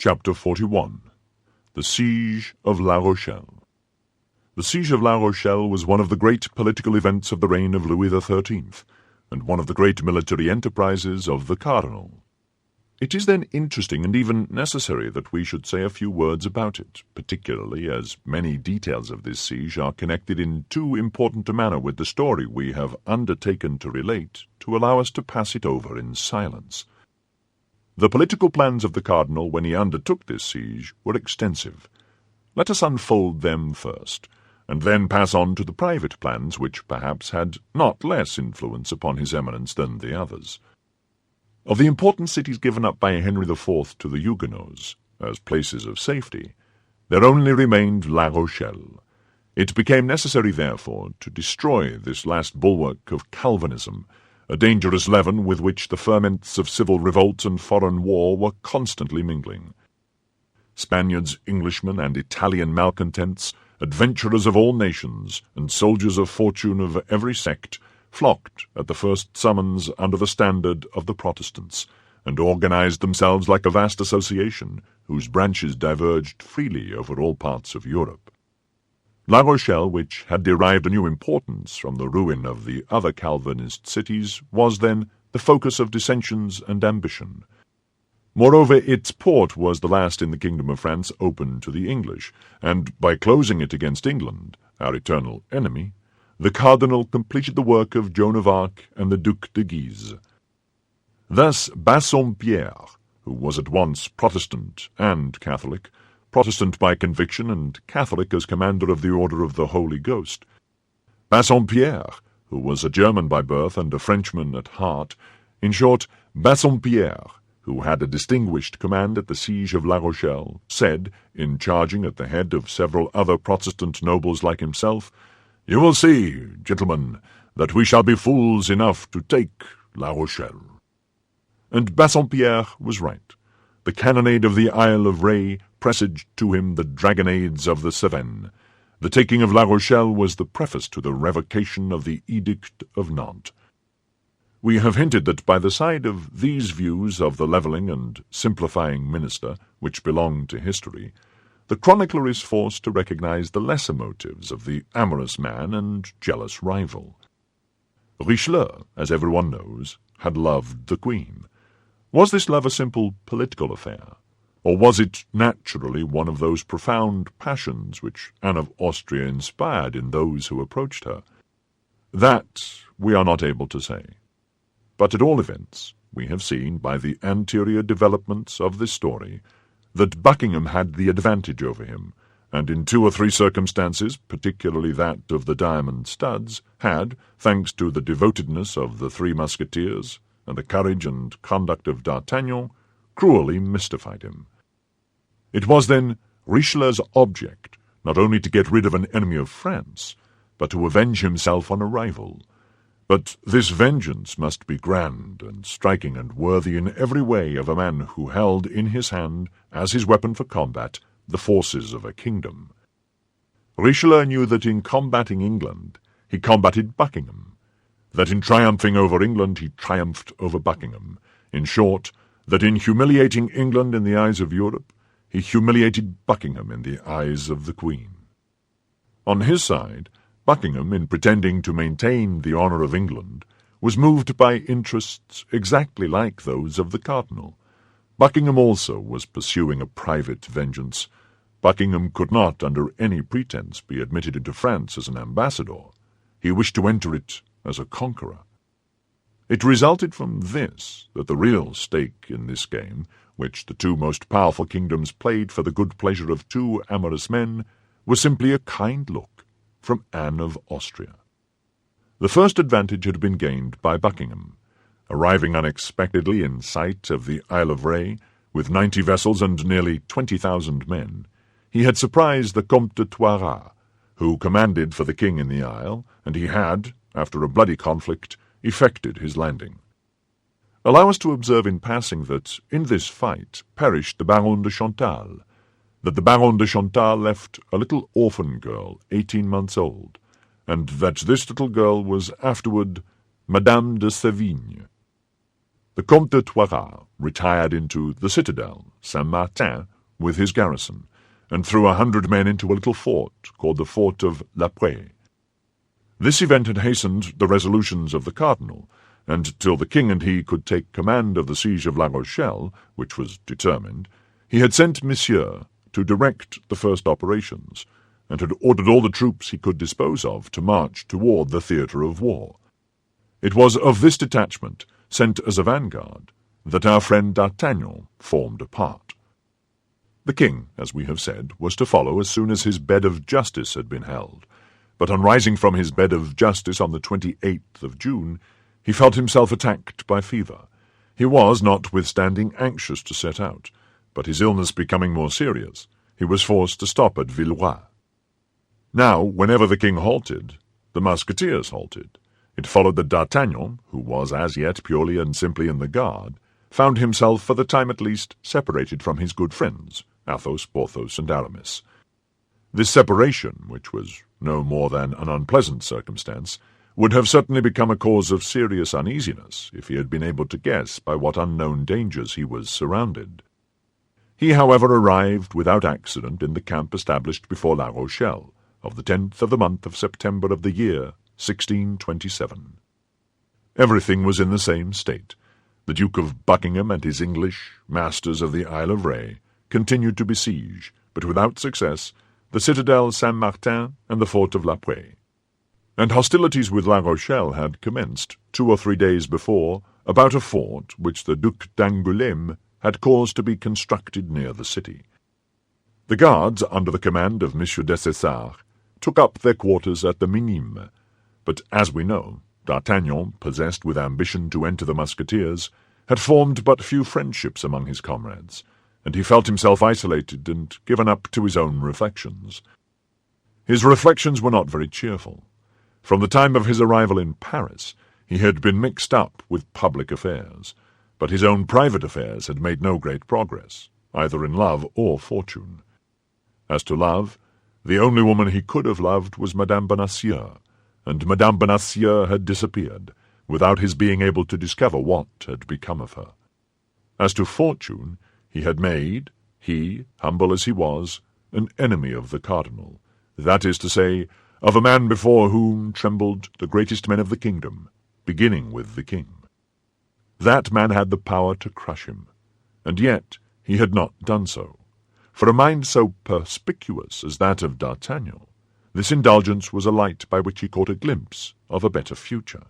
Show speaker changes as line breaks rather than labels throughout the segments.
Chapter 41 The Siege of La Rochelle. The Siege of La Rochelle was one of the great political events of the reign of Louis XIII, and one of the great military enterprises of the Cardinal. It is then interesting and even necessary that we should say a few words about it, particularly as many details of this siege are connected in too important a manner with the story we have undertaken to relate to allow us to pass it over in silence. The political plans of the Cardinal when he undertook this siege were extensive. Let us unfold them first, and then pass on to the private plans which perhaps had not less influence upon his eminence than the others. Of the important cities given up by Henry IV to the Huguenots as places of safety, there only remained La Rochelle. It became necessary, therefore, to destroy this last bulwark of Calvinism, a dangerous leaven with which the ferments of civil revolt and foreign war were constantly mingling. Spaniards, Englishmen, and Italian malcontents, adventurers of all nations, and soldiers of fortune of every sect, flocked at the first summons under the standard of the Protestants, and organized themselves like a vast association, whose branches diverged freely over all parts of Europe. La Rochelle, which had derived a new importance from the ruin of the other Calvinist cities, was then the focus of dissensions and ambition. Moreover, its port was the last in the kingdom of France open to the English, and by closing it against England, our eternal enemy, the Cardinal completed the work of Joan of Arc and the Duc de Guise. Thus Bassompierre, who was at once Protestant and Catholic, Protestant by conviction and Catholic as commander of the Order of the Holy Ghost, Bassompierre, who was a German by birth and a Frenchman at heart, in short, Bassompierre, who had a distinguished command at the siege of La Rochelle, said, in charging at the head of several other Protestant nobles like himself, "You will see, gentlemen, that we shall be fools enough to take La Rochelle." And Bassompierre was right. The cannonade of the Isle of Ré presaged to him the dragonnades of the Cevennes. The taking of La Rochelle was the preface to the revocation of the Edict of Nantes. We have hinted that by the side of these views of the levelling and simplifying minister, which belong to history, the chronicler is forced to recognize the lesser motives of the amorous man and jealous rival. Richelieu, as everyone knows, had loved the Queen. Was this love a simple political affair, or was it naturally one of those profound passions which Anne of Austria inspired in those who approached her? That we are not able to say. But at all events, we have seen by the anterior developments of this story that Buckingham had the advantage over him, and in 2 or 3 circumstances, particularly that of the diamond studs, had, thanks to the devotedness of the 3 musketeers, and the courage and conduct of D'Artagnan, cruelly mystified him. It was then Richelieu's object not only to get rid of an enemy of France, but to avenge himself on a rival. But this vengeance must be grand and striking and worthy in every way of a man who held in his hand, as his weapon for combat, the forces of a kingdom. Richelieu knew that in combating England he combated Buckingham, that in triumphing over England he triumphed over Buckingham. In short, that in humiliating England in the eyes of Europe, he humiliated Buckingham in the eyes of the Queen. On his side, Buckingham, in pretending to maintain the honour of England, was moved by interests exactly like those of the Cardinal. Buckingham also was pursuing a private vengeance. Buckingham could not, under any pretence, be admitted into France as an ambassador. He wished to enter it as a conqueror. It resulted from this that the real stake in this game, which the 2 most powerful kingdoms played for the good pleasure of 2 amorous men, was simply a kind look from Anne of Austria. The first advantage had been gained by Buckingham. Arriving unexpectedly in sight of the Isle of Ré, with 90 vessels and nearly 20,000 men, he had surprised the Comte de Toiras, who commanded for the king in the isle, and he had, after a bloody conflict, effected his landing. Allow us to observe in passing that in this fight perished the Baron de Chantal, that the Baron de Chantal left a little orphan girl, 18 months old, and that this little girl was afterward Madame de Sévigné. The Comte de Toiras retired into the citadel, Saint-Martin, with his garrison, and threw 100 men into a little fort called the Fort of La Prée. This event had hastened the resolutions of the cardinal, and till the king and he could take command of the siege of La Rochelle, which was determined, he had sent Monsieur to direct the first operations, and had ordered all the troops he could dispose of to march toward the theatre of war. It was of this detachment, sent as a vanguard, that our friend D'Artagnan formed a part. The king, as we have said, was to follow as soon as his bed of justice had been held, but on rising from his bed of justice on the 28th of June, he felt himself attacked by fever. He was, notwithstanding, anxious to set out, but his illness becoming more serious, he was forced to stop at Villeroy. Now, whenever the king halted, the musketeers halted. It followed that D'Artagnan, who was as yet purely and simply in the guard, found himself, for the time at least, separated from his good friends, Athos, Porthos, and Aramis. This separation, which was no more than an unpleasant circumstance, would have certainly become a cause of serious uneasiness if he had been able to guess by what unknown dangers he was surrounded. He, however, arrived without accident in the camp established before La Rochelle, of the 10th of the month of September of the year 1627. Everything was in the same state. The Duke of Buckingham and his English, masters of the Isle of Ré, continued to besiege, but without success, the citadel Saint-Martin and the fort of La Prée. And hostilities with La Rochelle had commenced 2 or 3 days before about a fort which the Duc d'Angoulême had caused to be constructed near the city. The guards, under the command of M. Dessessart, took up their quarters at the Minimes, but, as we know, D'Artagnan, possessed with ambition to enter the musketeers, had formed but few friendships among his comrades, and he felt himself isolated and given up to his own reflections. His reflections were not very cheerful. From the time of his arrival in Paris, he had been mixed up with public affairs, but his own private affairs had made no great progress, either in love or fortune. As to love, the only woman he could have loved was Madame Bonacieux, and Madame Bonacieux had disappeared, without his being able to discover what had become of her. As to fortune, he had made, he, humble as he was, an enemy of the cardinal, that is to say, of a man before whom trembled the greatest men of the kingdom, beginning with the king. That man had the power to crush him, and yet he had not done so. For a mind so perspicuous as that of D'Artagnan, this indulgence was a light by which he caught a glimpse of a better future.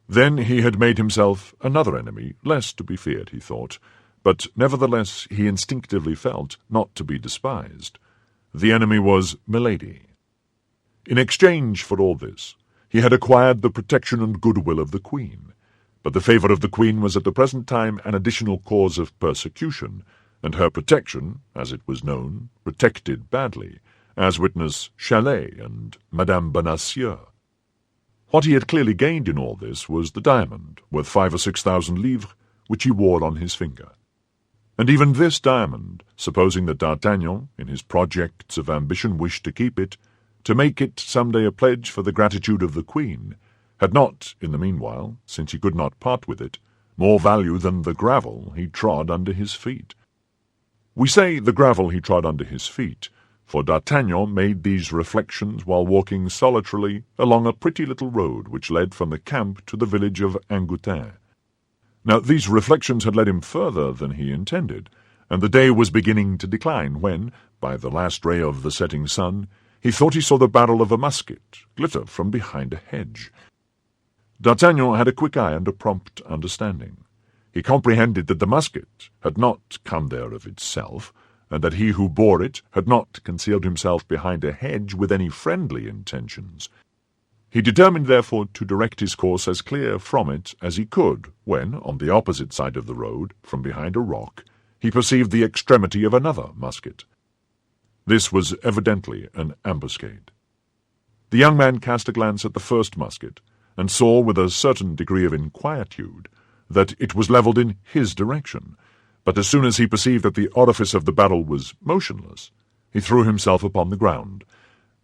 Then he had made himself another enemy, less to be feared, he thought, but nevertheless he instinctively felt not to be despised. The enemy was Milady. In exchange for all this, he had acquired the protection and goodwill of the Queen, but the favour of the Queen was at the present time an additional cause of persecution, and her protection, as it was known, protected badly, as witness Chalais and Madame Bonacieux. What he had clearly gained in all this was the diamond, worth 5,000 or 6,000 livres, which he wore on his finger. And even this diamond, supposing that D'Artagnan, in his projects of ambition, wished to keep it, to make it some day a pledge for the gratitude of the Queen, had not, in the meanwhile, since he could not part with it, more value than the gravel he trod under his feet. We say the gravel he trod under his feet, for D'Artagnan made these reflections while walking solitarily along a pretty little road which led from the camp to the village of Angoutin. Now these reflections had led him further than he intended, and the day was beginning to decline when, by the last ray of the setting sun, he thought he saw the barrel of a musket glitter from behind a hedge. D'Artagnan had a quick eye and a prompt understanding. He comprehended that the musket had not come there of itself, and that he who bore it had not concealed himself behind a hedge with any friendly intentions. He determined, therefore, to direct his course as clear from it as he could, when, on the opposite side of the road, from behind a rock, he perceived the extremity of another musket. This was evidently an ambuscade. The young man cast a glance at the first musket, and saw with a certain degree of inquietude that it was levelled in his direction, but as soon as he perceived that the orifice of the barrel was motionless, he threw himself upon the ground.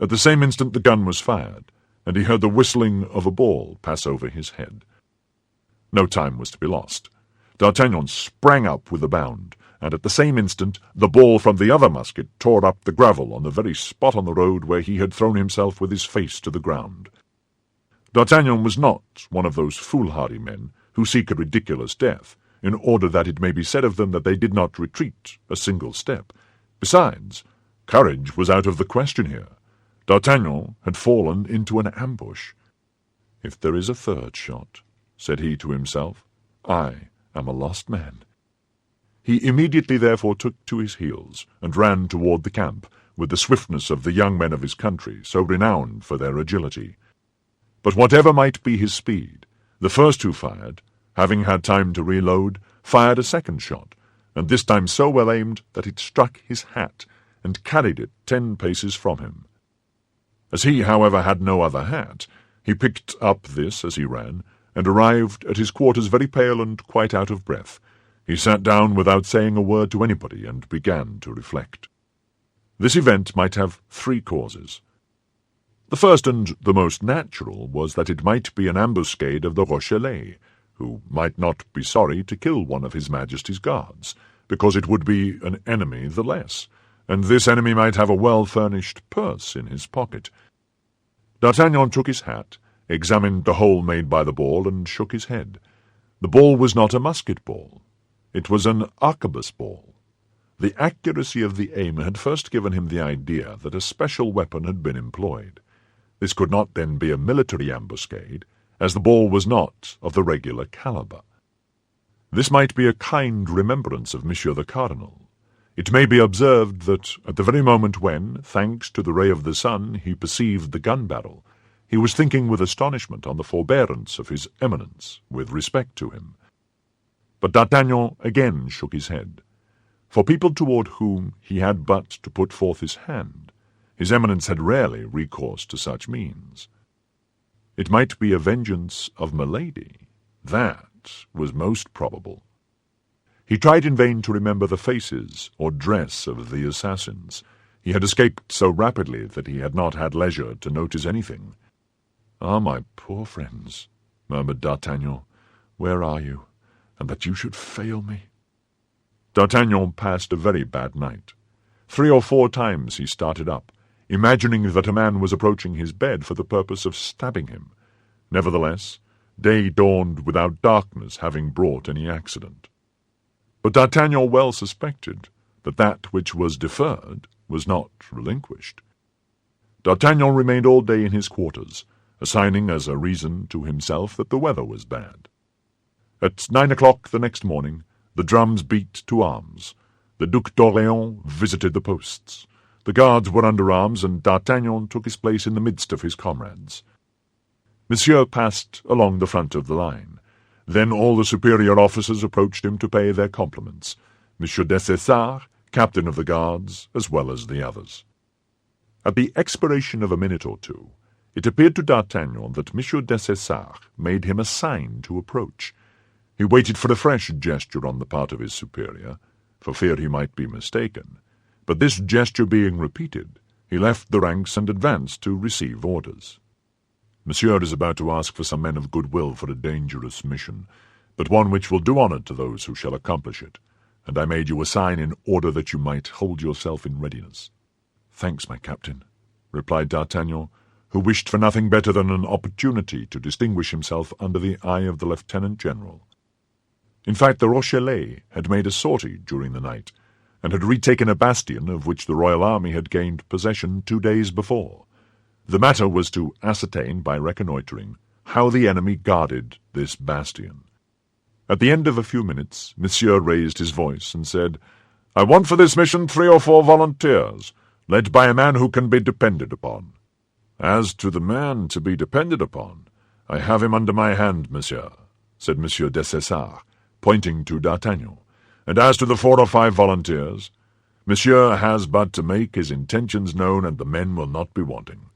At the same instant the gun was fired, and he heard the whistling of a ball pass over his head. No time was to be lost. D'Artagnan sprang up with a bound, and at the same instant the ball from the other musket tore up the gravel on the very spot on the road where he had thrown himself with his face to the ground. D'Artagnan was not one of those foolhardy men who seek a ridiculous death, in order that it may be said of them that they did not retreat a single step. Besides, courage was out of the question here. D'Artagnan had fallen into an ambush. "If there is a third shot," said he to himself, "I am a lost man." He immediately therefore took to his heels, and ran toward the camp, with the swiftness of the young men of his country, so renowned for their agility. But whatever might be his speed, the first who fired, having had time to reload, fired a second shot, and this time so well aimed that it struck his hat, and carried it 10 paces from him. As he, however, had no other hat, he picked up this as he ran, and arrived at his quarters very pale and quite out of breath. He sat down without saying a word to anybody, and began to reflect. This event might have 3 causes. The first and the most natural was that it might be an ambuscade of the Rochellais, who might not be sorry to kill one of his Majesty's guards, because it would be an enemy the less, and this enemy might have a well-furnished purse in his pocket. D'Artagnan took his hat, examined the hole made by the ball, and shook his head. The ball was not a musket ball. It was an arquebus ball. The accuracy of the aim had first given him the idea that a special weapon had been employed. This could not then be a military ambuscade, as the ball was not of the regular caliber. This might be a kind remembrance of Monsieur the Cardinal. It may be observed that at the very moment when, thanks to the ray of the sun, he perceived the gun-barrel, he was thinking with astonishment on the forbearance of his Eminence with respect to him. But D'Artagnan again shook his head. For people toward whom he had but to put forth his hand, his Eminence had rarely recourse to such means. It might be a vengeance of Milady. That was most probable. He tried in vain to remember the faces or dress of the assassins. He had escaped so rapidly that he had not had leisure to notice anything. "Ah, my poor friends," murmured D'Artagnan, "where are you? And that you should fail me." D'Artagnan passed a very bad night. 3 or 4 times he started up, imagining that a man was approaching his bed for the purpose of stabbing him. Nevertheless, day dawned without darkness having brought any accident. But D'Artagnan well suspected that that which was deferred was not relinquished. D'Artagnan remained all day in his quarters, assigning as a reason to himself that the weather was bad. At 9 o'clock the next morning, the drums beat to arms. The Duc d'Orléans visited the posts. The guards were under arms, and D'Artagnan took his place in the midst of his comrades. Monsieur passed along the front of the line. Then all the superior officers approached him to pay their compliments. Monsieur Dessessart, captain of the guards, as well as the others. At the expiration of a minute or 2, it appeared to D'Artagnan that Monsieur Dessessart made him a sign to approach. He waited for a fresh gesture on the part of his superior, for fear he might be mistaken, but this gesture being repeated, he left the ranks and advanced to receive orders. "Monsieur is about to ask for some men of good-will for a dangerous mission, but one which will do honor to those who shall accomplish it, and I made you a sign in order that you might hold yourself in readiness." "Thanks, my captain," replied D'Artagnan, who wished for nothing better than an opportunity to distinguish himself under the eye of the lieutenant-general. In fact, the Rochellais had made a sortie during the night, and had retaken a bastion of which the royal army had gained possession 2 days before. The matter was to ascertain by reconnoitring how the enemy guarded this bastion. At the end of a few minutes, Monsieur raised his voice and said, "I want for this mission 3 or 4 volunteers, led by a man who can be depended upon." "As to the man to be depended upon, I have him under my hand, monsieur," said Monsieur Dessessart, pointing to D'Artagnan, "and as to the 4 or 5 volunteers, monsieur has but to make his intentions known, and the men will not be wanting."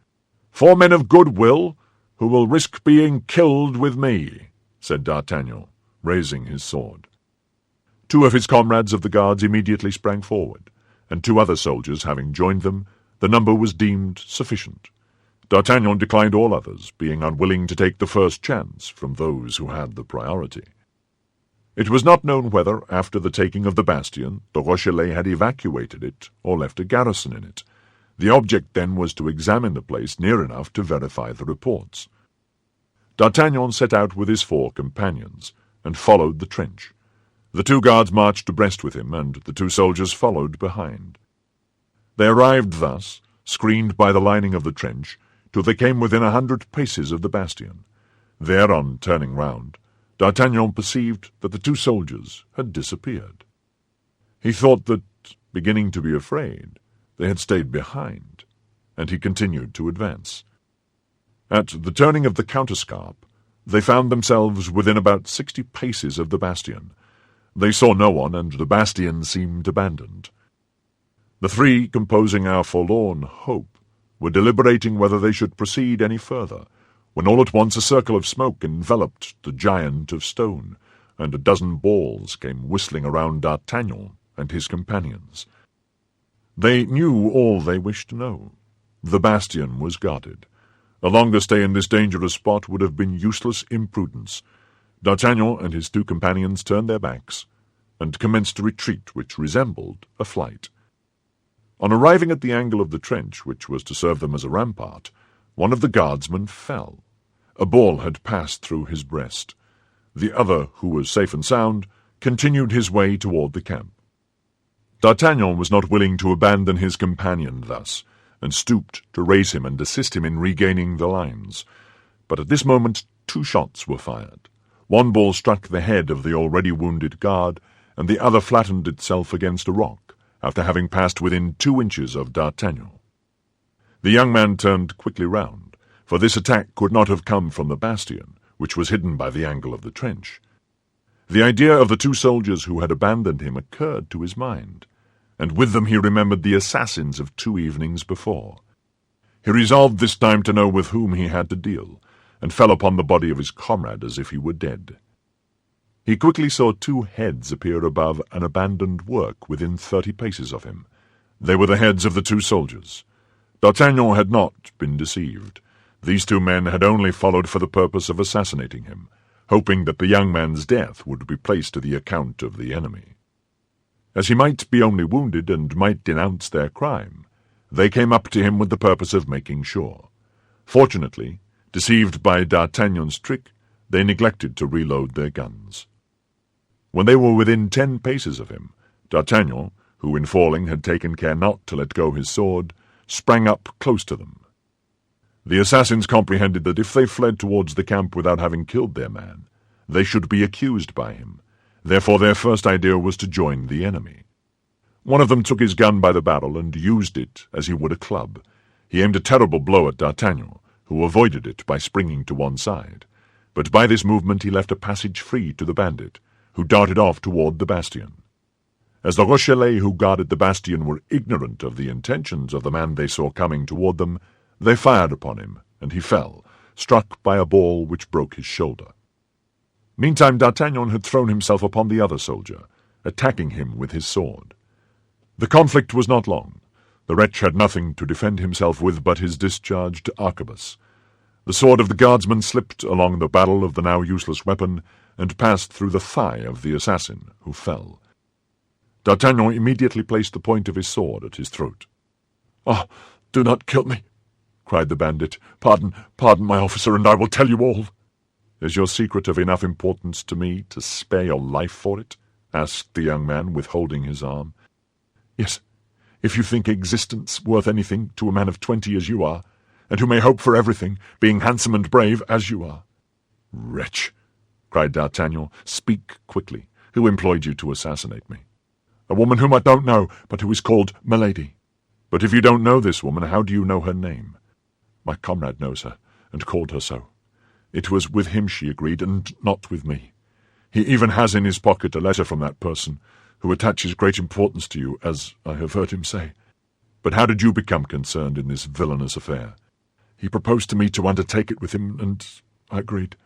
"4 men of good will, who will risk being killed with me," said D'Artagnan, raising his sword. 2 of his comrades of the guards immediately sprang forward, and 2 other soldiers having joined them, the number was deemed sufficient. D'Artagnan declined all others, being unwilling to take the first chance from those who had the priority. It was not known whether, after the taking of the bastion, the Rochellais had evacuated it or left a garrison in it. The object then was to examine the place near enough to verify the reports. D'Artagnan set out with his 4 companions, and followed the trench. The 2 guards marched abreast with him, and the 2 soldiers followed behind. They arrived thus, screened by the lining of the trench, till they came within 100 paces of the bastion. There, on turning round, D'Artagnan perceived that the 2 soldiers had disappeared. He thought that, beginning to be afraid, they had stayed behind, and he continued to advance. At the turning of the counterscarp, they found themselves within about 60 paces of the bastion. They saw no one, and the bastion seemed abandoned. The 3 composing our forlorn hope were deliberating whether they should proceed any further, when all at once a circle of smoke enveloped the giant of stone, and a dozen balls came whistling around D'Artagnan and his companions. They knew all they wished to know. The bastion was guarded. A longer stay in this dangerous spot would have been useless imprudence. D'Artagnan and his 2 companions turned their backs, and commenced a retreat which resembled a flight. On arriving at the angle of the trench, which was to serve them as a rampart, one of the guardsmen fell. A ball had passed through his breast. The other, who was safe and sound, continued his way toward the camp. D'Artagnan was not willing to abandon his companion thus, and stooped to raise him and assist him in regaining the lines. But at this moment 2 shots were fired. One ball struck the head of the already wounded guard, and the other flattened itself against a rock, after having passed within 2 inches of D'Artagnan. The young man turned quickly round, for this attack could not have come from the bastion, which was hidden by the angle of the trench. The idea of the 2 soldiers who had abandoned him occurred to his mind, and with them he remembered the assassins of 2 evenings before. He resolved this time to know with whom he had to deal, and fell upon the body of his comrade as if he were dead. He quickly saw 2 heads appear above an abandoned work within 30 paces of him. They were the heads of the 2 soldiers. D'Artagnan had not been deceived. These 2 men had only followed for the purpose of assassinating him, hoping that the young man's death would be placed to the account of the enemy. As he might be only wounded and might denounce their crime, they came up to him with the purpose of making sure. Fortunately, deceived by D'Artagnan's trick, they neglected to reload their guns. When they were within 10 paces of him, D'Artagnan, who in falling had taken care not to let go his sword, sprang up close to them. The assassins comprehended that if they fled towards the camp without having killed their man, they should be accused by him. Therefore their first idea was to join the enemy. One of them took his gun by the barrel and used it as he would a club. He aimed a terrible blow at D'Artagnan, who avoided it by springing to one side. But by this movement he left a passage free to the bandit, who darted off toward the bastion. As the Rochellais who guarded the bastion were ignorant of the intentions of the man they saw coming toward them, they fired upon him, and he fell, struck by a ball which broke his shoulder. Meantime D'Artagnan had thrown himself upon the other soldier, attacking him with his sword. The conflict was not long. The wretch had nothing to defend himself with but his discharged arquebus. The sword of the guardsman slipped along the barrel of the now useless weapon, and passed through the thigh of the assassin, who fell. D'Artagnan immediately placed the point of his sword at his throat. "Ah, do not kill me!" cried the bandit. Pardon, my officer, and I will tell you all." "Is your secret of enough importance to me to spare your life for it?" asked the young man, withholding his arm. "Yes, if you think existence worth anything to a man of 20 as you are, and who may hope for everything, being handsome and brave as you are." "Wretch!" cried D'Artagnan. "Speak quickly. Who employed you to assassinate me?" "A woman whom I don't know, but who is called Milady." "But if you don't know this woman, how do you know her name?" "My comrade knows her, and called her so. It was with him she agreed, and not with me. He even has in his pocket a letter from that person, who attaches great importance to you, as I have heard him say. But how did you become concerned in this villainous affair?" "He proposed to me to undertake it with him, and I agreed."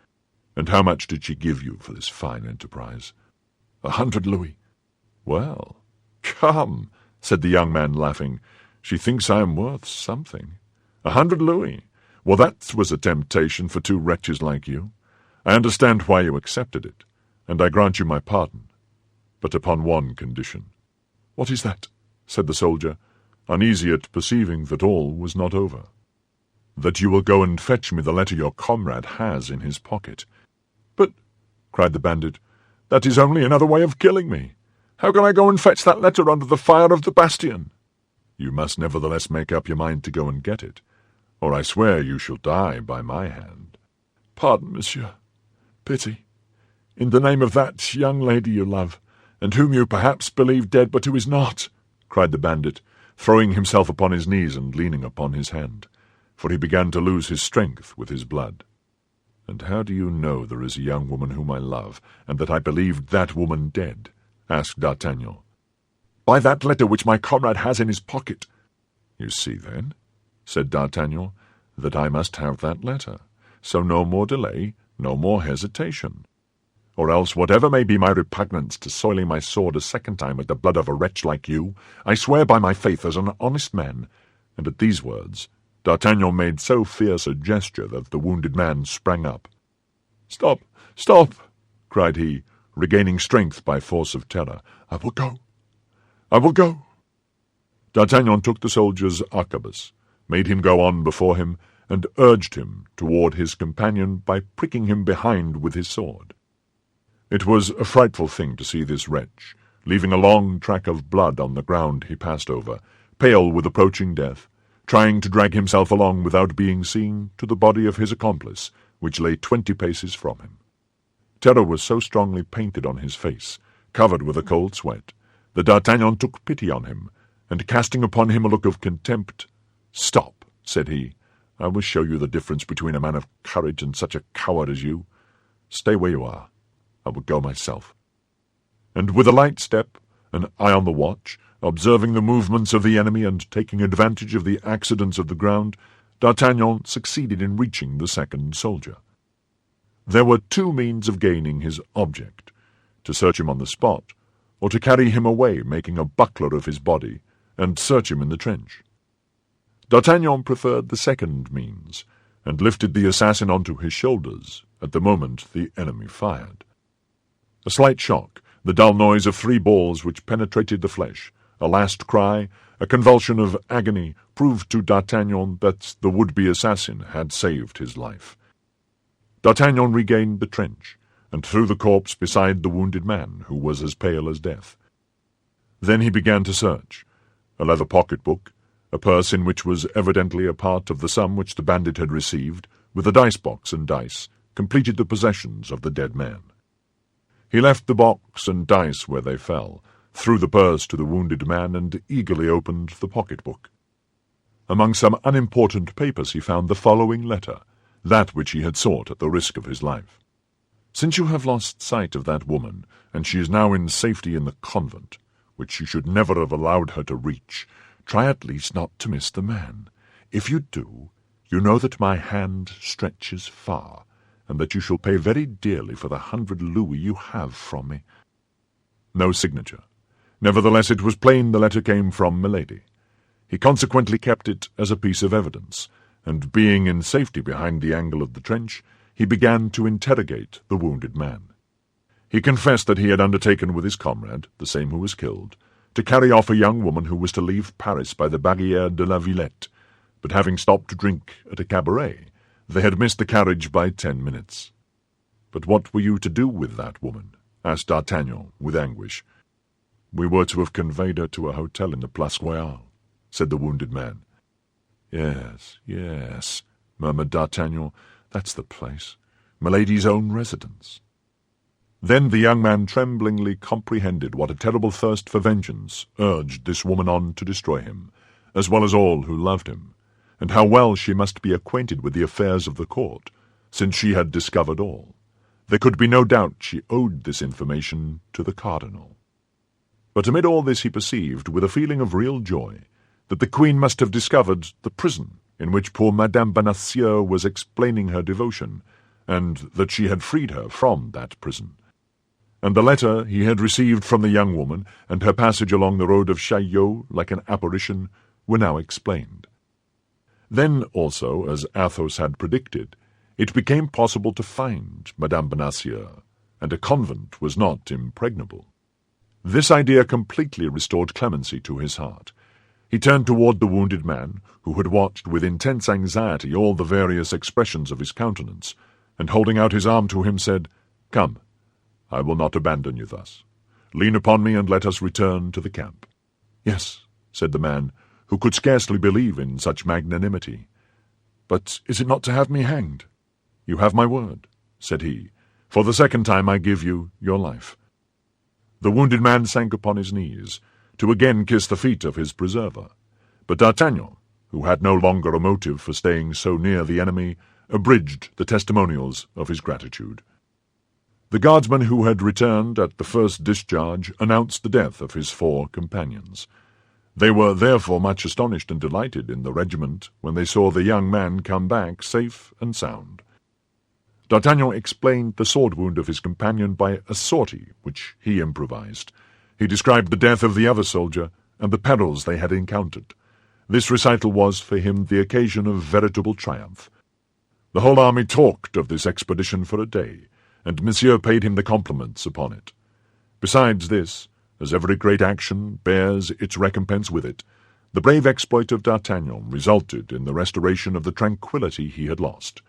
"And how much did she give you for this fine enterprise?" 100 louis. "Well, come," said the young man, laughing. "She thinks I am worth something. 100 louis. Well, that was a temptation for 2 wretches like you. I understand why you accepted it. and I grant you my pardon, but upon one condition." "What is that?" said the soldier, uneasy at perceiving that all was not over. "That you will go and fetch me the letter your comrade has in his pocket." "But," cried the bandit, "that is only another way of killing me. How can I go and fetch that letter under the fire of the bastion?" "You must nevertheless make up your mind to go and get it, or I swear you shall die by my hand." "Pardon, monsieur. Pity. In the name of that young lady you love, and whom you perhaps believe dead, but who is not," cried the bandit, throwing himself upon his knees and leaning upon his hand, for he began to lose his strength with his blood. "And how do you know there is a young woman whom I love, and that I believed that woman dead?" asked D'Artagnan. "By that letter which my comrade has in his pocket." "You see, then," said D'Artagnan, "that I must have that letter, so no more delay, no more hesitation. Or else, whatever may be my repugnance to soiling my sword a second time with the blood of a wretch like you, I swear by my faith as an honest man." And at these words D'Artagnan made so fierce a gesture that the wounded man sprang up. "Stop, stop!" cried he, regaining strength by force of terror. "I will go, I will go." D'Artagnan took the soldier's arquebus, made him go on before him, and urged him toward his companion by pricking him behind with his sword. It was a frightful thing to see this wretch, leaving a long track of blood on the ground he passed over, pale with approaching death, trying to drag himself along without being seen to the body of his accomplice, which lay 20 paces from him. Terror was so strongly painted on his face, covered with a cold sweat, that D'Artagnan took pity on him, and casting upon him a look of contempt, "Stop," said he, "I will show you the difference between a man of courage and such a coward as you. Stay where you are. I will go myself." And with a light step, an eye on the watch, observing the movements of the enemy and taking advantage of the accidents of the ground, D'Artagnan succeeded in reaching the second soldier. There were 2 means of gaining his object: to search him on the spot, or to carry him away, making a buckler of his body, and search him in the trench. D'Artagnan preferred the second means, and lifted the assassin onto his shoulders at the moment the enemy fired. A slight shock, the dull noise of 3 balls which penetrated the flesh, a last cry, a convulsion of agony, proved to D'Artagnan that the would-be assassin had saved his life. D'Artagnan regained the trench, and threw the corpse beside the wounded man, who was as pale as death. Then he began to search. A leather pocket-book, a purse in which was evidently a part of the sum which the bandit had received, with a dice-box and dice, completed the possessions of the dead man. He left the box and dice where they fell, threw the purse to the wounded man, and eagerly opened the pocket-book. Among some unimportant papers he found the following letter, that which he had sought at the risk of his life. "Since you have lost sight of that woman, and she is now in safety in the convent, which you should never have allowed her to reach, try at least not to miss the man. If you do, you know that my hand stretches far, and that you shall pay very dearly for the 100 louis you have from me." No signature. Nevertheless, it was plain the letter came from Milady. He consequently kept it as a piece of evidence, and being in safety behind the angle of the trench, he began to interrogate the wounded man. He confessed that he had undertaken with his comrade, the same who was killed, to carry off a young woman who was to leave Paris by the Barrière de la Villette, but having stopped to drink at a cabaret, they had missed the carriage by 10 minutes. "But what were you to do with that woman?" asked D'Artagnan, with anguish. "We were to have conveyed her to a hotel in the Place Royale," said the wounded man. "Yes, yes," murmured D'Artagnan, "that's the place. Milady's own residence." Then the young man tremblingly comprehended what a terrible thirst for vengeance urged this woman on to destroy him, as well as all who loved him, and how well she must be acquainted with the affairs of the court, since she had discovered all. There could be no doubt she owed this information to the cardinal. But amid all this he perceived, with a feeling of real joy, that the queen must have discovered the prison in which poor Madame Bonacieux was explaining her devotion, and that she had freed her from that prison. And the letter he had received from the young woman, and her passage along the road of Chaillot like an apparition, were now explained. Then also, as Athos had predicted, it became possible to find Madame Bonacieux, and a convent was not impregnable. This idea completely restored clemency to his heart. He turned toward the wounded man, who had watched with intense anxiety all the various expressions of his countenance, and holding out his arm to him said, "Come, I will not abandon you thus. Lean upon me and let us return to the camp." "Yes," said the man, who could scarcely believe in such magnanimity. "But is it not to have me hanged?" "You have my word," said he. "For the second time I give you your life." The wounded man sank upon his knees, to again kiss the feet of his preserver. But D'Artagnan, who had no longer a motive for staying so near the enemy, abridged the testimonials of his gratitude. The guardsman who had returned at the first discharge announced the death of his 4 companions. They were therefore much astonished and delighted in the regiment when they saw the young man come back safe and sound. D'Artagnan explained the sword wound of his companion by a sortie which he improvised. He described the death of the other soldier and the perils they had encountered. This recital was for him the occasion of veritable triumph. The whole army talked of this expedition for a day, and Monsieur paid him the compliments upon it. Besides this, as every great action bears its recompense with it, the brave exploit of D'Artagnan resulted in the restoration of the tranquillity he had lost.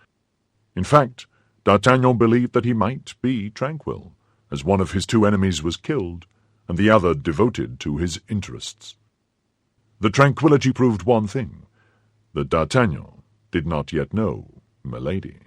In fact, D'Artagnan believed that he might be tranquil, as one of his 2 enemies was killed, and the other devoted to his interests. The tranquillity proved one thing, that D'Artagnan did not yet know Milady.